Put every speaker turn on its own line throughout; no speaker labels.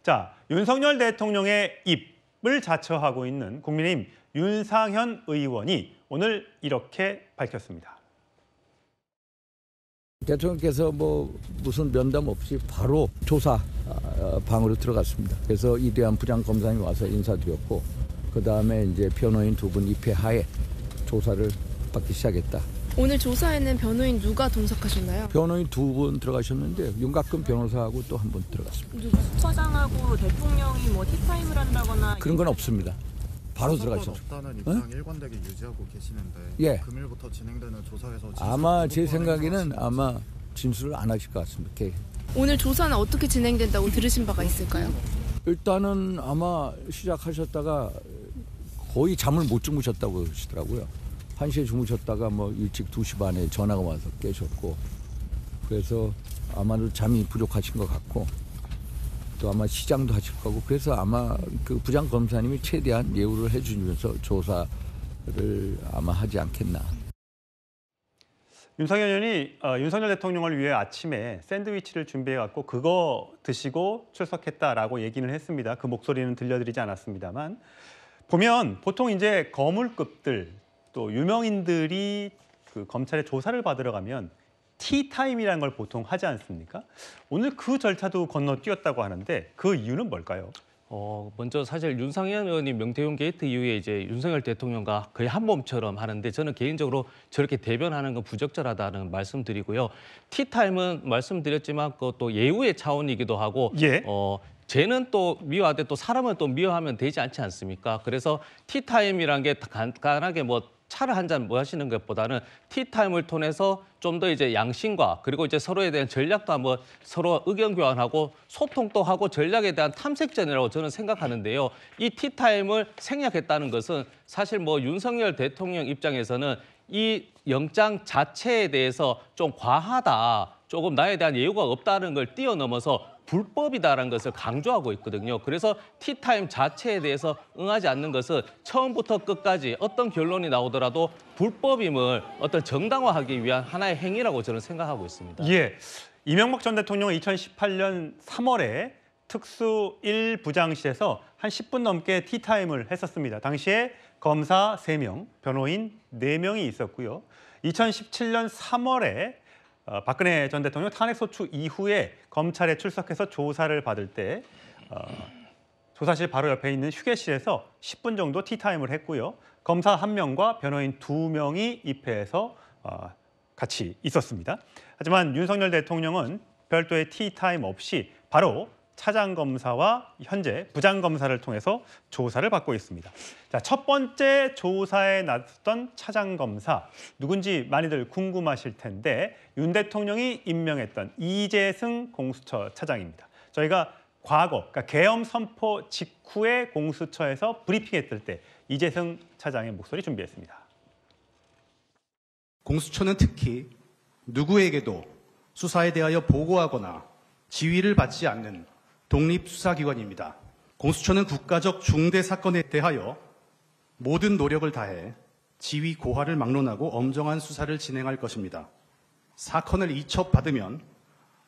자, 윤석열 대통령의 입을 자처하고 있는 국민의힘 윤상현 의원이 오늘 이렇게 밝혔습니다.
대통령께서 무슨 면담 없이 바로 조사 방으로 들어갔습니다. 그래서 이대한 부장검사님이 와서 인사드렸고 그다음에 이제 변호인 두 분 입회하에 조사를 받기 시작했다.
오늘 조사에는 변호인 누가 동석하셨나요?
변호인 두 분 들어가셨는데 윤곽근 변호사하고 또 한 분 들어갔습니다.
수처장하고 대통령이 티타임을 한다거나
그런 건 없습니다. 바로 들어가셨죠.
없다는 입장 일관되게 유지하고 계시는데
예.
금일부터 진행되는 조사에서
아마 제 생각에는 아마 진술을 안 하실 것 같습니다.
오늘 조사는 어떻게 진행된다고 들으신 바가 있을까요?
일단은 아마 시작하셨다가 거의 잠을 못 주무셨다고 그러시더라고요. 1시에 주무셨다가 일찍 2시 반에 전화가 와서 깨셨고 그래서 아마도 잠이 부족하신 것 같고 또 아마 시장도 하실 거고 그래서 아마 그 부장검사님이 최대한 예우를 해주면서 조사를 아마 하지 않겠나.
윤상현 의원이 윤석열 대통령을 위해 아침에 샌드위치를 준비해갖고 그거 드시고 출석했다라고 얘기는 했습니다. 그 목소리는 들려드리지 않았습니다만 보면 보통 이제 거물급들 또 유명인들이 그 검찰에 조사를 받으러 가면 티타임이라는 걸 보통 하지 않습니까? 오늘 그 절차도 건너뛰었다고 하는데 그 이유는 뭘까요?
먼저 사실 윤상현 의원이 명태균 게이트 이후에 이제 윤석열 대통령과 거의 한 몸처럼 하는데 저는 개인적으로 저렇게 대변하는 건 부적절하다는 말씀드리고요. 티타임은 말씀드렸지만 그것도 예우의 차원이기도 하고
예.
죄는 또 미워하되 또 사람은 또 미워하면 되지 않지 않습니까? 그래서 티타임이란 게 간단하게 차를 한 잔 하시는 것보다는 티타임을 통해서 좀 더 이제 양심과 그리고 이제 서로에 대한 전략도 한번 서로 의견 교환하고 소통도 하고 전략에 대한 탐색전이라고 저는 생각하는데요. 이 티타임을 생략했다는 것은 사실 윤석열 대통령 입장에서는 이 영장 자체에 대해서 좀 과하다, 조금 나에 대한 예우가 없다는 걸 뛰어넘어서 불법이다라는 것을 강조하고 있거든요. 그래서 티타임 자체에 대해서 응하지 않는 것은 처음부터 끝까지 어떤 결론이 나오더라도 불법임을 정당화하기 위한 하나의 행위라고 저는 생각하고 있습니다.
예, 이명박 전 대통령은 2018년 3월에 특수 1부장실에서 한 10분 넘게 티타임을 했었습니다. 당시에 검사 3명, 변호인 4명이 있었고요. 2017년 3월에 박근혜 전 대통령 탄핵소추 이후에 검찰에 출석해서 조사를 받을 때 조사실 바로 옆에 있는 휴게실에서 10분 정도 티타임을 했고요. 검사 1명과 변호인 2명이 입회해서 같이 있었습니다. 하지만 윤석열 대통령은 별도의 티타임 없이 바로 차장검사와 현재 부장검사를 통해서 조사를 받고 있습니다. 자, 첫 번째 조사에 나섰던 차장검사 누군지 많이들 궁금하실 텐데 윤 대통령이 임명했던 이재승 공수처 차장입니다. 저희가 과거, 그러니까 계엄 선포 직후에 공수처에서 브리핑했을 때 이재승 차장의 목소리 준비했습니다.
공수처는 특히 누구에게도 수사에 대하여 보고하거나 지휘를 받지 않는 독립수사기관입니다. 공수처는 국가적 중대 사건에 대하여 모든 노력을 다해 지휘 고하를 막론하고 엄정한 수사를 진행할 것입니다. 사건을 이첩받으면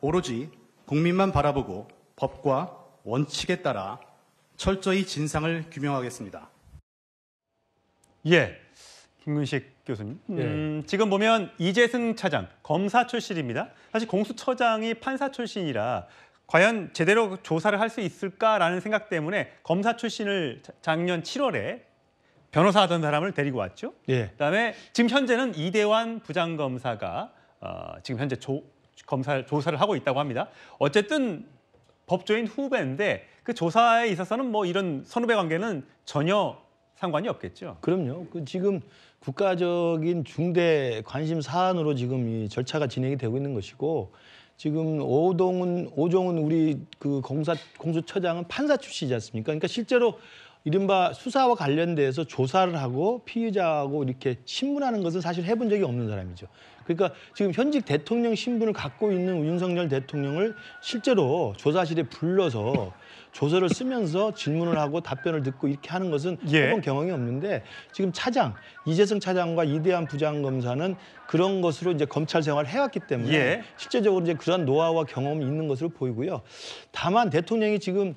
오로지 국민만 바라보고 법과 원칙에 따라 철저히 진상을 규명하겠습니다.
예, 김근식 교수님. 지금 보면 이재승 차장, 검사 출신입니다. 사실 공수처장이 판사 출신이라 과연 제대로 조사를 할 수 있을까라는 생각 때문에 검사 출신을 작년 7월에 변호사 하던 사람을 데리고 왔죠.
예.
그다음에 지금 현재는 이대환 부장검사가 지금 현재 조사를 하고 있다고 합니다. 어쨌든 법조인 후배인데 그 조사에 있어서는 이런 선후배 관계는 전혀 상관이 없겠죠.
그럼요. 지금 국가적인 중대 관심 사안으로 지금 이 절차가 진행이 되고 있는 것이고 지금 오종훈 우리 그 공수처장은 판사 출신이지 않습니까? 그러니까 실제로 이른바 수사와 관련돼서 조사를 하고 피의자하고 이렇게 신문하는 것은 사실 해본 적이 없는 사람이죠. 그러니까 지금 현직 대통령 신분을 갖고 있는 윤석열 대통령을 실제로 조사실에 불러서 조서를 쓰면서 질문을 하고 답변을 듣고 이렇게 하는 것은 해본 경험이 없는데 지금 이재승 차장과 이대환 부장검사는 그런 것으로 이제 검찰 생활을 해왔기 때문에 실제적으로 이제 그런 노하우와 경험이 있는 것으로 보이고요. 다만 대통령이 지금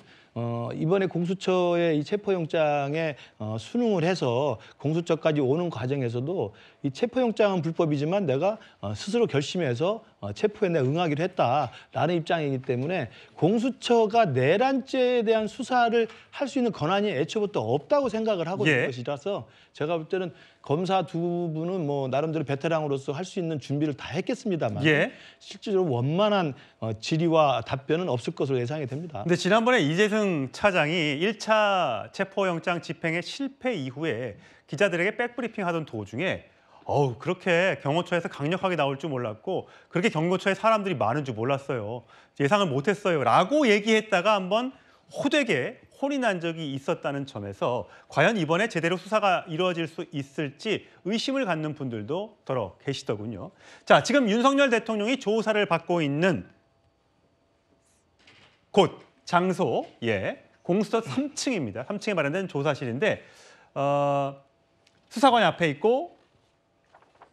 이번에 공수처의 이 체포영장에 수능을 해서 공수처까지 오는 과정에서도 이 체포영장은 불법이지만 내가 스스로 결심해서 체포에 내가 응하기로 했다라는 입장이기 때문에 공수처가 내란죄에 대한 수사를 할 수 있는 권한이 애초부터 없다고 생각을 하고 있는 것이라서 제가 볼 때는 검사 두 분은 뭐 나름대로 베테랑으로서 할 수 있는 준비를 다 했겠습니다만 실질적으로 원만한 질의와 답변은 없을 것으로 예상이 됩니다.
근데 지난번에 이재승 차장이 1차 체포영장 집행의 실패 이후에 기자들에게 백브리핑 하던 도중에 그렇게 경호처에서 강력하게 나올 줄 몰랐고 그렇게 경호처에 사람들이 많은 줄 몰랐어요. 예상을 못했어요. 라고 얘기했다가 한번 호되게 혼이 난 적이 있었다는 점에서 과연 이번에 제대로 수사가 이루어질 수 있을지 의심을 갖는 분들도 더러 계시더군요. 자, 지금 윤석열 대통령이 조사를 받고 있는 곳, 장소, 공수처 3층입니다. 3층에 마련된 조사실인데 수사관이 앞에 있고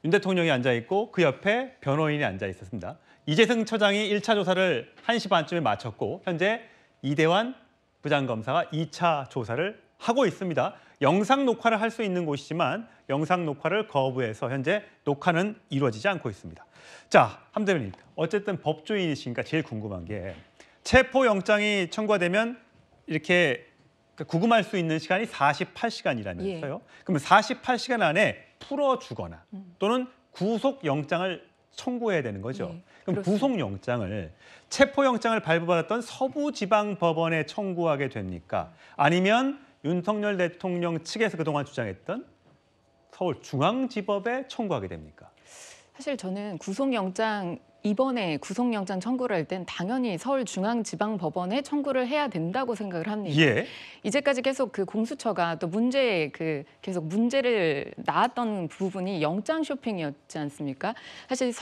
윤 대통령이 앉아있고 그 옆에 변호인이 앉아 있었습니다. 이재승 처장이 1차 조사를 1시 반쯤에 마쳤고 현재 이대환 부장검사가 2차 조사를 하고 있습니다. 영상 녹화를 할 수 있는 곳이지만 영상 녹화를 거부해서 현재 녹화는 이루어지지 않고 있습니다. 자, 함 대변인, 어쨌든 법조인이시니까 제일 궁금한 게 체포영장이 청구가 되면 이렇게 구금할 수 있는 시간이 48시간이라면서요. 그러면 48시간 안에 풀어주거나 또는 구속영장을 청구해야 되는 거죠. 그럼 구속영장을 체포영장을 발부받았던 서부지방법원에 청구하게 됩니까? 아니면 윤석열 대통령 측에서 그동안 주장했던 서울중앙지법에 청구하게 됩니까?
사실 저는 이번에 구속영장 청구를 할 땐 당연히 서울중앙지방법원에 청구를 해야 된다고 생각을 합니다. 이제까지 계속 그 공수처가 또 계속 문제를 낳았던 부분이 영장 쇼핑이었지 않습니까? 사실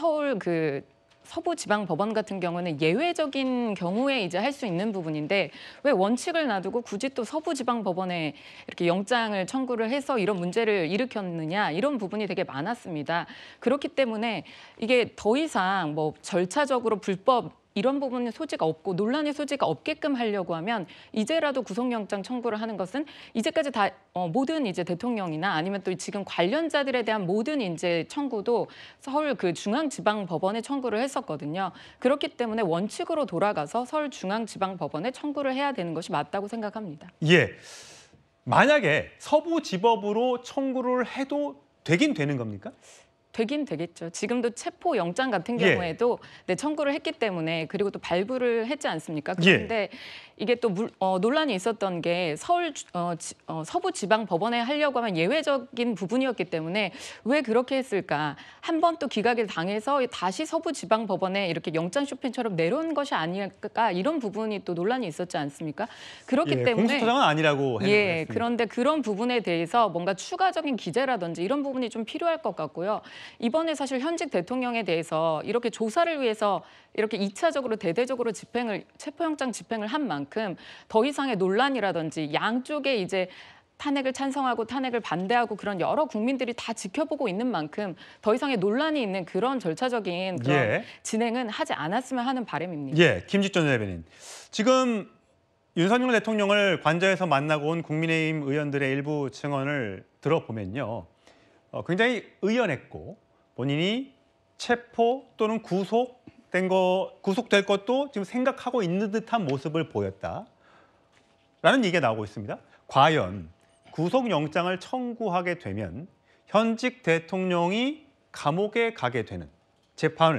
서부지방법원 같은 경우는 예외적인 경우에 이제 할 수 있는 부분인데 왜 원칙을 놔두고 굳이 또 서부지방법원에 이렇게 영장을 청구를 해서 이런 문제를 일으켰느냐 이런 부분이 되게 많았습니다. 그렇기 때문에 이게 더 이상 뭐 절차적으로 불법 이런 부분은 소지가 없고 논란의 소지가 없게끔 하려고 하면 이제라도 구속영장 청구를 하는 것은 이제까지 다 모든 이제 대통령이나 아니면 또 지금 관련자들에 대한 모든 이제 청구도 서울 중앙지방법원에 청구를 했었거든요. 그렇기 때문에 원칙으로 돌아가서 서울중앙지방법원에 청구를 해야 되는 것이 맞다고 생각합니다.
만약에 서부지법으로 청구를 해도 되긴 되는 겁니까?
되긴 되겠죠. 지금도 체포영장 같은 경우에도 청구를 했기 때문에 그리고 또 발부를 했지 않습니까? 그런데 이게 또 논란이 있었던 게 서부지방법원에 하려고 하면 예외적인 부분이었기 때문에 왜 그렇게 했을까? 한 번 또 기각을 당해서 다시 서부지방법원에 이렇게 영장 쇼핑처럼 내려온 것이 아닐까? 이런 부분이 또 논란이 있었지 않습니까? 그렇기 때문에
공수처장은 아니라고 했습니다.
그런데 그런 부분에 대해서 뭔가 추가적인 기재라든지 이런 부분이 좀 필요할 것 같고요. 이번에 사실 현직 대통령에 대해서 이렇게 조사를 위해서 이렇게 2차적으로 대대적으로 체포영장 집행을 한 만큼 더 이상의 논란이라든지 양쪽에 이제 탄핵을 찬성하고 탄핵을 반대하고 그런 여러 국민들이 다 지켜보고 있는 만큼 더 이상의 논란이 있는 그런 절차적인 그런 진행은 하지 않았으면 하는 바람입니다.
김직전 대변인. 지금 윤석열 대통령을 관저에서 만나고 온 국민의힘 의원들의 일부 증언을 들어보면요. 굉장히 의연했고 본인이 체포 또는 구속될 것도 지금 생각하고 있는 듯한 모습을 보였다라는 얘기가 나오고 있습니다. 과연 구속영장을 청구하게 되면 현직 대통령이 감옥에 가게 되는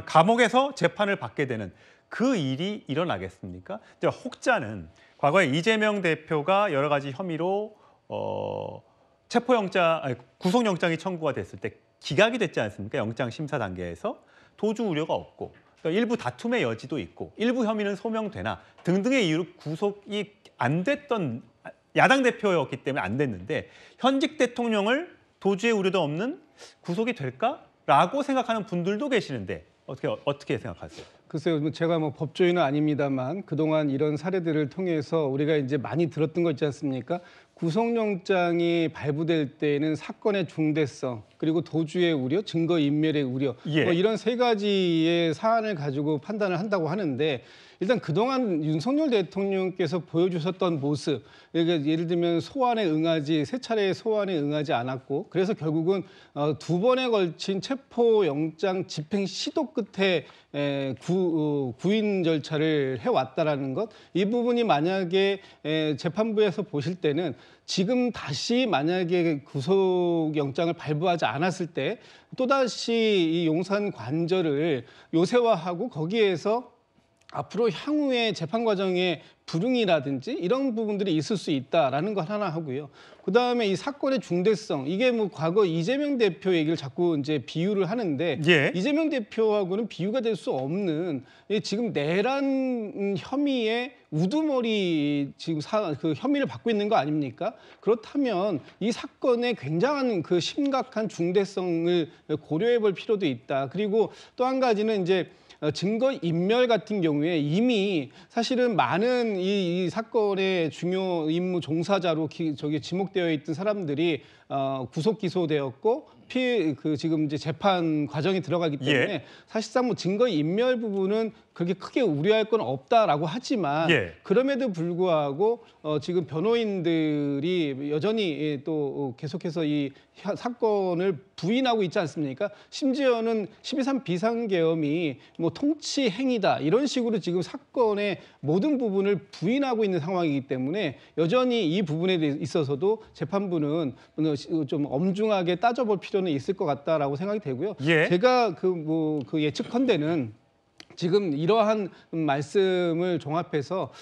감옥에서 재판을 받게 되는 그 일이 일어나겠습니까? 혹자는 과거에 이재명 대표가 여러 가지 혐의로 구속영장이 청구가 됐을 때 기각이 됐지 않습니까? 영장 심사 단계에서 도주 우려가 없고 일부 다툼의 여지도 있고 일부 혐의는 소명되나 등등의 이유로 구속이 안 됐던 야당 대표였기 때문에 안 됐는데 현직 대통령을 도주의 우려도 없는 구속이 될까라고 생각하는 분들도 계시는데 어떻게 생각하세요?
글쎄요, 제가 뭐 법조인은 아닙니다만 그동안 이런 사례들을 통해서 우리가 이제 많이 들었던 거 있지 않습니까? 구속영장이 발부될 때에는 사건의 중대성, 그리고 도주의 우려, 증거인멸의 우려,
예.
뭐 이런 세 가지의 사안을 가지고 판단을 한다고 하는데, 일단 그동안 윤석열 대통령께서 보여주셨던 모습, 그러니까 예를 들면 소환에 응하지, 세 차례의 소환에 응하지 않았고, 그래서 결국은 두 번에 걸친 체포영장 집행 시도 끝에 구인 절차를 해왔다라는 것, 이 부분이 만약에 재판부에서 보실 때는 지금 다시 만약에 구속영장을 발부하지 않았을 때 또다시 이 용산 관저를 요새화하고 거기에서 앞으로 향후의 재판 과정에 불응이라든지 이런 부분들이 있을 수 있다라는 것 하나 하고요. 그다음에 이 사건의 중대성, 이게 뭐 과거 이재명 대표 얘기를 자꾸 이제 비유를 하는데,
예.
이재명 대표하고는 비유가 될 수 없는 지금 내란 혐의의 우두머리 지금 그 혐의를 받고 있는 거 아닙니까? 그렇다면 이 사건의 굉장한 그 심각한 중대성을 고려해 볼 필요도 있다. 그리고 또 한 가지는 이제 증거 인멸 같은 경우에 이미 사실은 많은 이 사건의 중요 임무 종사자로 지목되어 있던 사람들이 구속 기소되었고 지금 이제 재판 과정에 들어가기 때문에
예.
사실상 뭐 증거 인멸 부분은 그렇게 크게 우려할 건 없다라고 하지만
예.
그럼에도 불구하고 지금 변호인들이 여전히 또 계속해서 이 사건을 부인하고 있지 않습니까? 심지어는 12.3 비상계엄이 뭐 통치 행위다 이런 식으로 지금 사건의 모든 부분을 부인하고 있는 상황이기 때문에 여전히 이 부분에 있어서도 재판부는 좀 엄중하게 따져볼 필요는 있을 것 같다라고 생각이 되고요.
예.
제가 그 예측컨대는 지금 이러한 말씀을 종합해서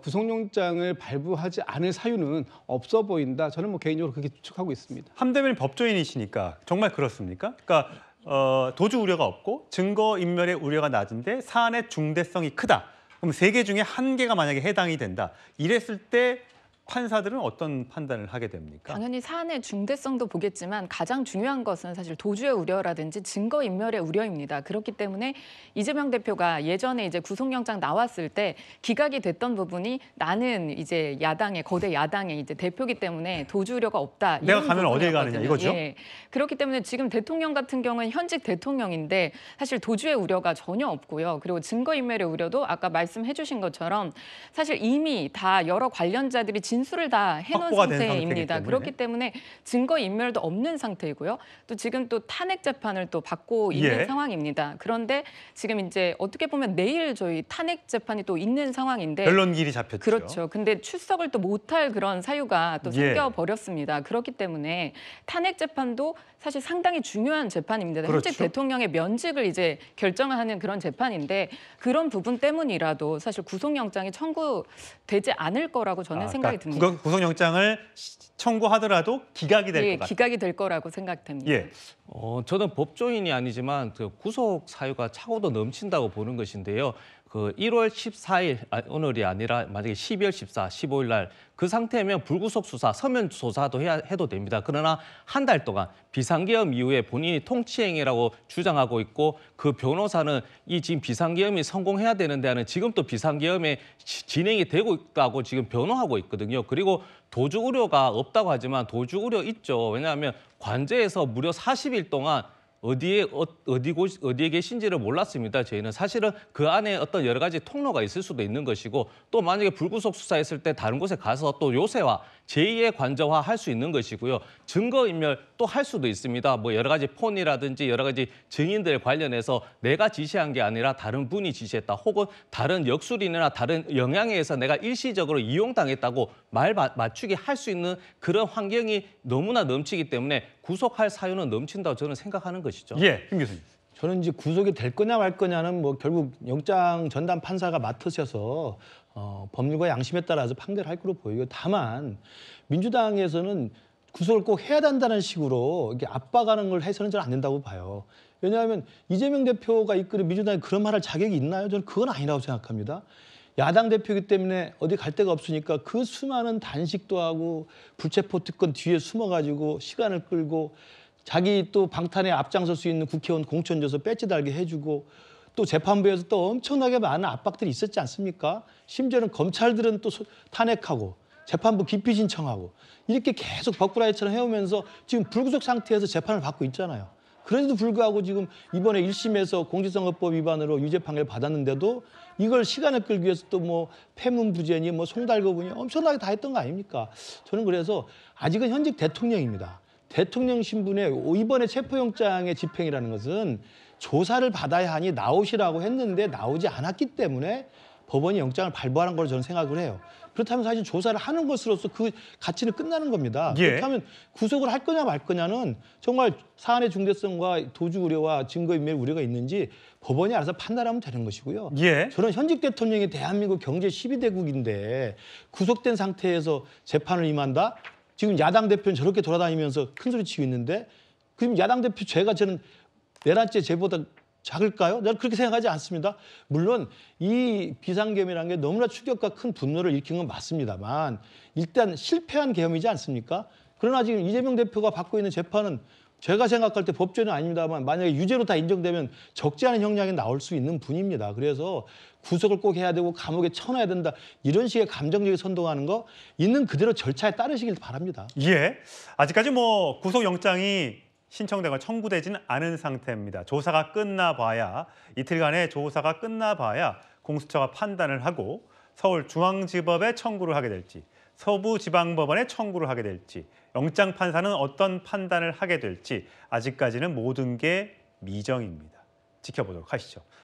구속영장을 발부하지 않을 사유는 없어 보인다. 저는 뭐 개인적으로 그렇게 추측하고 있습니다.
함대변인 법조인이시니까 정말 그렇습니까? 그러니까 도주 우려가 없고 증거 인멸의 우려가 낮은데 사안의 중대성이 크다. 그럼 3개 중에 1개가 만약에 해당이 된다. 이랬을 때 판사들은 어떤 판단을 하게 됩니까?
당연히 사안의 중대성도 보겠지만 가장 중요한 것은 사실 도주의 우려라든지 증거인멸의 우려입니다. 그렇기 때문에 이재명 대표가 예전에 이제 구속영장 나왔을 때 기각이 됐던 부분이 나는 이제 거대 야당의 이제 대표기 때문에 도주 우려가 없다.
내가 가면 어딜 가느냐 이거죠?
예. 그렇기 때문에 지금 대통령 같은 경우는 현직 대통령인데 사실 도주의 우려가 전혀 없고요. 그리고 증거인멸의 우려도 아까 말씀해 주신 것처럼 사실 이미 다 여러 관련자들이 진술을 다 해놓은 상태입니다. 그렇기 때문에 증거인멸도 없는 상태이고요. 또 지금 또 탄핵 재판을 또 받고 있는 상황입니다. 그런데 지금 이제 어떻게 보면 내일 저희 탄핵 재판이 또 있는 상황인데
변론길이 잡혔죠.
그렇죠. 근데 출석을 또 못할 그런 사유가 또 생겨버렸습니다. 그렇기 때문에 탄핵 재판도 사실 상당히 중요한 재판입니다.
그렇죠.
현직 대통령의 면직을 이제 결정하는 그런 재판인데 그런 부분 때문이라도 사실 구속영장이 청구되지 않을 거라고 저는 생각이 듭니다.
구속영장을 청구하더라도 기각이 될 것 같아요.
기각이 될 거라고 생각됩니다.
예.
저는 법조인이 아니지만 그 구속 사유가 차고도 넘친다고 보는 것인데요. 그 1월 14일 오늘이 아니라 만약에 12월 14, 15일 날 그 상태면 불구속 수사, 서면 조사도 해도 됩니다. 그러나 한 달 동안 비상계엄 이후에 본인이 통치행위라고 주장하고 있고 그 변호사는 이 지금 비상계엄이 성공해야 되는데 하는 지금 또 비상계엄에 진행이 되고 있다고 지금 변호하고 있거든요. 그리고 도주 우려가 없다고 하지만 도주 우려 있죠. 왜냐하면 관저에서 무려 40일 동안 어디에 계신지를 몰랐습니다. 저희는 사실은 그 안에 어떤 여러 가지 통로가 있을 수도 있는 것이고 또 만약에 불구속 수사했을 때 다른 곳에 가서 또 요새화, 제2의 관저화 할 수 있는 것이고요. 증거인멸 또 할 수도 있습니다. 뭐 여러 가지 폰이라든지 여러 가지 증인들 관련해서 내가 지시한 게 아니라 다른 분이 지시했다. 혹은 다른 역술인이나 다른 영향에 의해서 내가 일시적으로 이용당했다고 말 맞추기 할 수 있는 그런 환경이 너무나 넘치기 때문에 구속할 사유는 넘친다고 저는 생각하는 것이죠.
예, 김 교수님.
저는 이제 구속이 될 거냐 말 거냐는 뭐 결국 영장 전담 판사가 맡으셔서 법률과 양심에 따라서 판결할 거로 보이고, 다만 민주당에서는 구속을 꼭 해야 된다는 식으로 이렇게 압박하는 걸 해서는 저는 안 된다고 봐요. 왜냐하면 이재명 대표가 이끄는 민주당이 그런 말할 자격이 있나요? 저는 그건 아니라고 생각합니다. 야당 대표이기 때문에 어디 갈 데가 없으니까 그 수많은 단식도 하고 불체포 특권 뒤에 숨어가지고 시간을 끌고 자기 또 방탄에 앞장설 수 있는 국회의원 공천 줘서 배지 달게 해주고 또 재판부에서 또 엄청나게 많은 압박들이 있었지 않습니까? 심지어는 검찰들은 또 탄핵하고 재판부 기피 신청하고 이렇게 계속 벅구라이처럼 해오면서 지금 불구속 상태에서 재판을 받고 있잖아요. 그런데도 불구하고 지금 이번에 1심에서 공직선거법 위반으로 유죄 판결 받았는데도 이걸 시간을 끌기 위해서 또 뭐 패문부제니 뭐 송달거분이 엄청나게 다 했던 거 아닙니까? 저는 그래서 아직은 현직 대통령입니다. 대통령 신분의 이번에 체포영장의 집행이라는 것은 조사를 받아야 하니 나오시라고 했는데 나오지 않았기 때문에 법원이 영장을 발부하는 걸 저는 생각을 해요. 그렇다면 사실 조사를 하는 것으로서 그 가치는 끝나는 겁니다.
예.
그렇다면 구속을 할 거냐 말 거냐는 정말 사안의 중대성과 도주 우려와 증거인멸 우려가 있는지 법원이 알아서 판단하면 되는 것이고요.
예.
저는 현직 대통령이 대한민국 경제 12대국인데 구속된 상태에서 재판을 임한다? 지금 야당 대표는 저렇게 돌아다니면서 큰소리 치고 있는데 그럼 야당 대표 죄가 저는 내란죄 죄보다 작을까요? 저는 그렇게 생각하지 않습니다. 물론 이 비상계엄이라는 게 너무나 충격과 큰 분노를 일으킨 건 맞습니다만 일단 실패한 계엄이지 않습니까? 그러나 지금 이재명 대표가 받고 있는 재판은 제가 생각할 때 법죄는 아닙니다만 만약에 유죄로 다 인정되면 적지 않은 형량이 나올 수 있는 분입니다. 그래서 구속을 꼭 해야 되고 감옥에 쳐넣어야 된다. 이런 식의 감정적인 선동하는 거 있는 그대로 절차에 따르시길 바랍니다.
예. 아직까지 뭐 구속영장이 신청되거나 청구되지는 않은 상태입니다. 조사가 끝나봐야 이틀간의 조사가 끝나봐야 공수처가 판단을 하고 서울중앙지법에 청구를 하게 될지 서부지방법원에 청구를 하게 될지 영장 판사는 어떤 판단을 하게 될지 아직까지는 모든 게 미정입니다. 지켜보도록 하시죠.